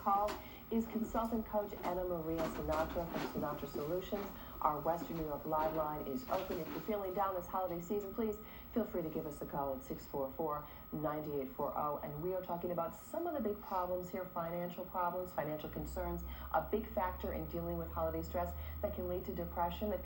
called is consultant coach Anna Marie Sinatra from Sinatra Solutions. Our Western New York Live line is open. If you're feeling down this holiday season, please feel free to give us a call at 644-9840. And we are talking about some of the big problems here, financial problems, financial concerns, a big factor in dealing with holiday stress that can lead to depression that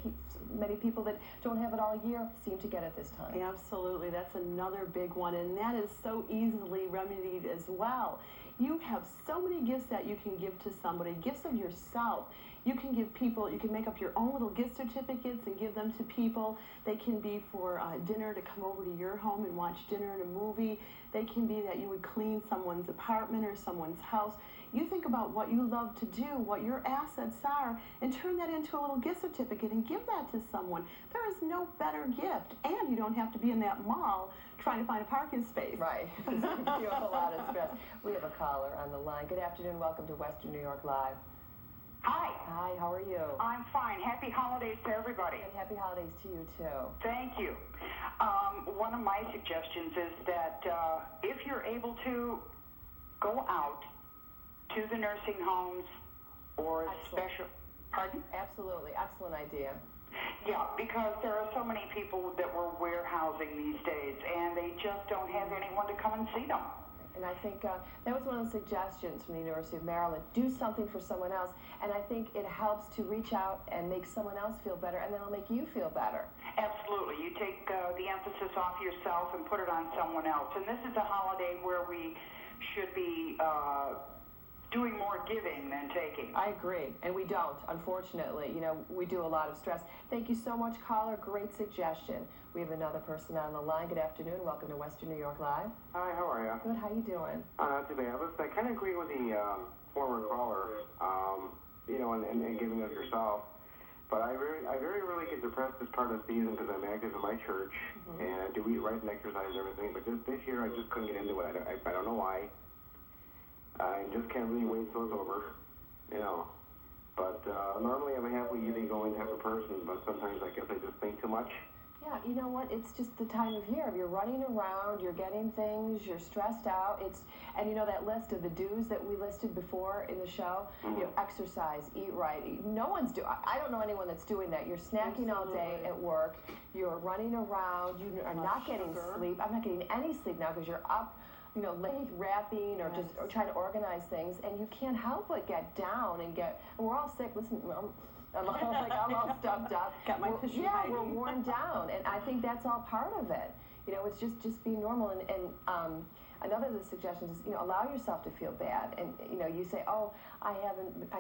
many people that don't have it all year seem to get at this time. Absolutely. That's another big one, and that is so easily remedied as well. You have so many gifts that you can give to somebody, gifts of yourself. You can give people, you can make up your own little gift certificates and give them to people. They can be for dinner, to come over to your home and watch dinner and a movie. They can be that you would clean someone's apartment or someone's house. You think about what you love to do, what your assets are, and turn that into a little gift certificate and give that to someone. There is no better gift, and you don't have to be in that mall trying to find a parking space. Right. You have a lot of stress. We have a caller on the line. Good afternoon. Welcome to Western New York Live. Hi. Hi, how are you? I'm fine. Happy holidays to everybody. And happy holidays to you, too. Thank you. One of my suggestions is that if you're able to go out to the nursing homes or special... Pardon? Absolutely. Excellent idea. Yeah, because there are so many people that we're warehousing these days, and they just don't have anyone to come and see them. And I think that was one of the suggestions from the University of Maryland. Do something for someone else. And I think it helps to reach out and make someone else feel better, and then it'll make you feel better. Absolutely. You take the emphasis off yourself and put it on someone else. And this is a holiday where we should be doing more giving than taking. I agree. And we don't, unfortunately. You know, we do a lot of stress. Thank you so much, caller. Great suggestion. We have another person on the line. Good afternoon. Welcome to Western New York Live. Hi, how are you? Good. How you doing? Not too bad. I kind of agree with the former caller, you know, and giving of yourself. But I very rarely get depressed this part of the season because I'm active in my church, and I do eat right and exercise and everything. But this year, I just couldn't get into it. I don't know why. I just can't really wait till it's over, you know. But normally I'm a happily easygoing type of person, but sometimes I guess I just think too much. Yeah, you know what? It's just the time of year. You're running around, you're getting things, you're stressed out. And you know that list of the do's that we listed before in the show? You know, exercise, eat right. No one's doing. I don't know anyone that's doing that. You're snacking all day at work. You're running around. You are not getting sleep. I'm not getting any sleep now because you're up, you know, late wrapping or just trying to organize things, and you can't help but get down and we're all sick. Listen, I'm all stuffed up. Got my tissue. Yeah, we're worn down, and I think that's all part of it. You know, it's just being normal. And another of the suggestions is, you know, allow yourself to feel bad. And you know, you say, oh, I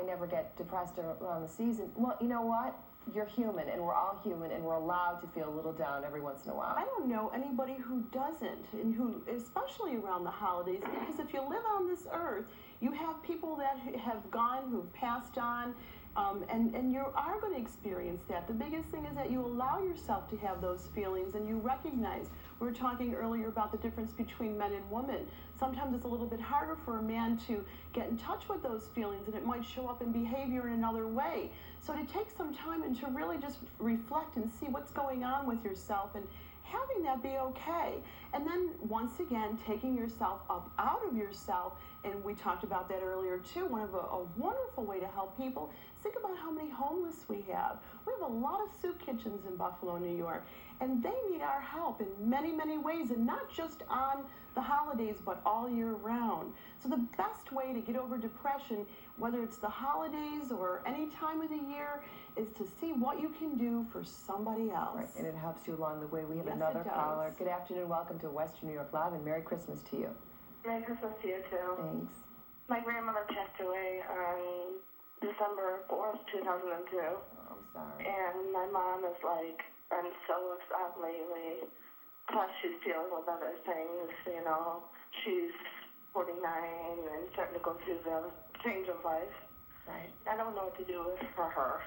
never get depressed around the season. Well, you know what? You're human, and we're all human, and we're allowed to feel a little down every once in a while. I don't know anybody who doesn't, and who, especially around the holidays, because if you live on this earth, you have people that have gone, who've passed on, and you are going to experience that. The biggest thing is that you allow yourself to have those feelings, and you recognize. We were talking earlier about the difference between men and women. Sometimes it's a little bit harder for a man to get in touch with those feelings, and it might show up in behavior in another way. So to take some time and to really just reflect and see what's going on with yourself, and having that be okay. And then once again, taking yourself up out of yourself, and we talked about that earlier too. A wonderful way to help people. Think about how many homeless we have. We have a lot of soup kitchens in Buffalo, New York, and they need our help in many, many ways, and not just on the holidays, but all year round. So the best way to get over depression, whether it's the holidays or any time of the year, is to see what you can do for somebody else. Right, and it helps you along the way. We have another caller. Good afternoon. Welcome to Western New York Live, and Merry Christmas to you. Merry Christmas to you, too. Thanks. My grandmother passed away on December 4th, 2002. Oh, I'm sorry. And my mom is like, I'm so upset lately. Plus, she's dealing with other things, you know. She's 49 and starting to go through the change of life. Right. I don't know what to do for her.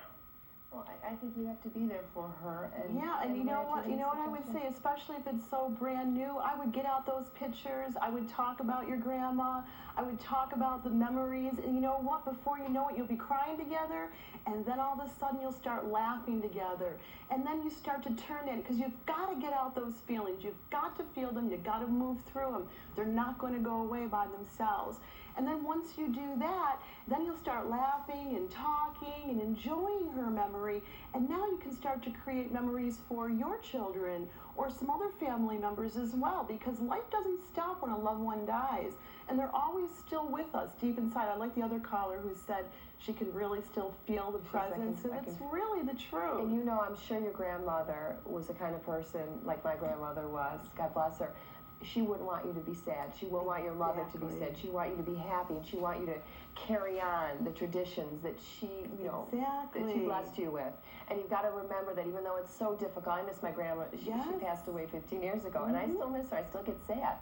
Well, I think you have to be there for her. And yeah, and you know what I would say, especially if it's so brand new, I would get out those pictures. I would talk about your grandma. I would talk about the memories. And you know what? Before you know it, you'll be crying together, and then all of a sudden you'll start laughing together. And then you start to turn in, because you've got to get out those feelings. You've got to feel them. You've got to move through them. They're not going to go away by themselves. And then once you do that, then you'll start laughing and talking and enjoying her memory. And now you can start to create memories for your children or some other family members as well, because life doesn't stop when a loved one dies. And they're always still with us deep inside. I like the other caller who said she can really still feel the presence. And it's really the truth. And you know, I'm sure your grandmother was the kind of person like my grandmother was. God bless her. She wouldn't want you to be sad. She wouldn't want your mother to be sad. She want you to be happy, and she want you to carry on the traditions that she, you know, that she blessed you with. And you've got to remember that even though it's so difficult, I miss my grandma. She passed away 15 years ago, and I still miss her. I still get sad.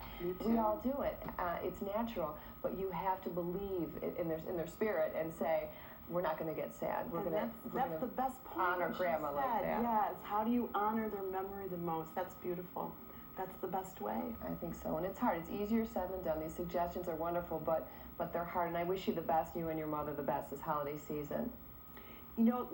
We all do it. It's natural, but you have to believe in their spirit and say, we're not going to get sad. That's the best point. Honor grandma like that. Yes. How do you honor their memory the most? That's beautiful. That's the best way. I think so. And it's hard. It's easier said than done. These suggestions are wonderful, but they're hard. And I wish you the best, you and your mother the best this holiday season. You know,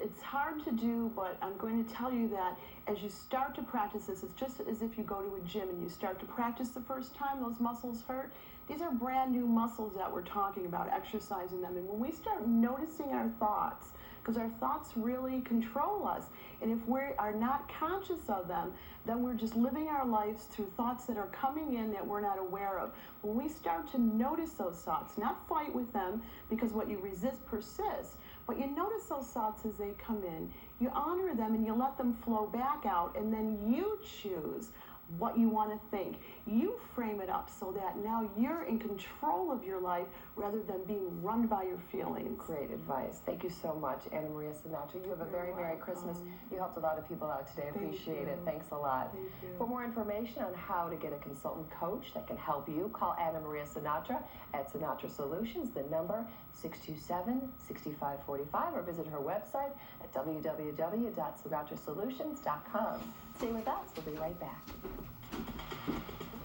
it's hard to do, but I'm going to tell you that as you start to practice this, it's just as if you go to a gym and you start to practice the first time, those muscles hurt. These are brand new muscles that we're talking about, exercising them. And when we start noticing our thoughts, because our thoughts really control us, and if we are not conscious of them, then we're just living our lives through thoughts that are coming in that we're not aware of. When we start to notice those thoughts, not fight with them, because what you resist persists, but you notice those thoughts as they come in, you honor them and you let them flow back out, and then you choose what you want to think. You frame it up so that now you're in control of your life rather than being run by your feelings. Great advice. Thank you so much, Anna Marie Sinatra. You have a very Merry Christmas. You helped a lot of people out today. I appreciate it. Thanks a lot. Thank you. For more information on how to get a consultant coach that can help you, call Anna Marie Sinatra at Sinatra Solutions, the number 627-6545, or visit her website at www.sinatrasolutions.com. Stay with us. We'll be right back.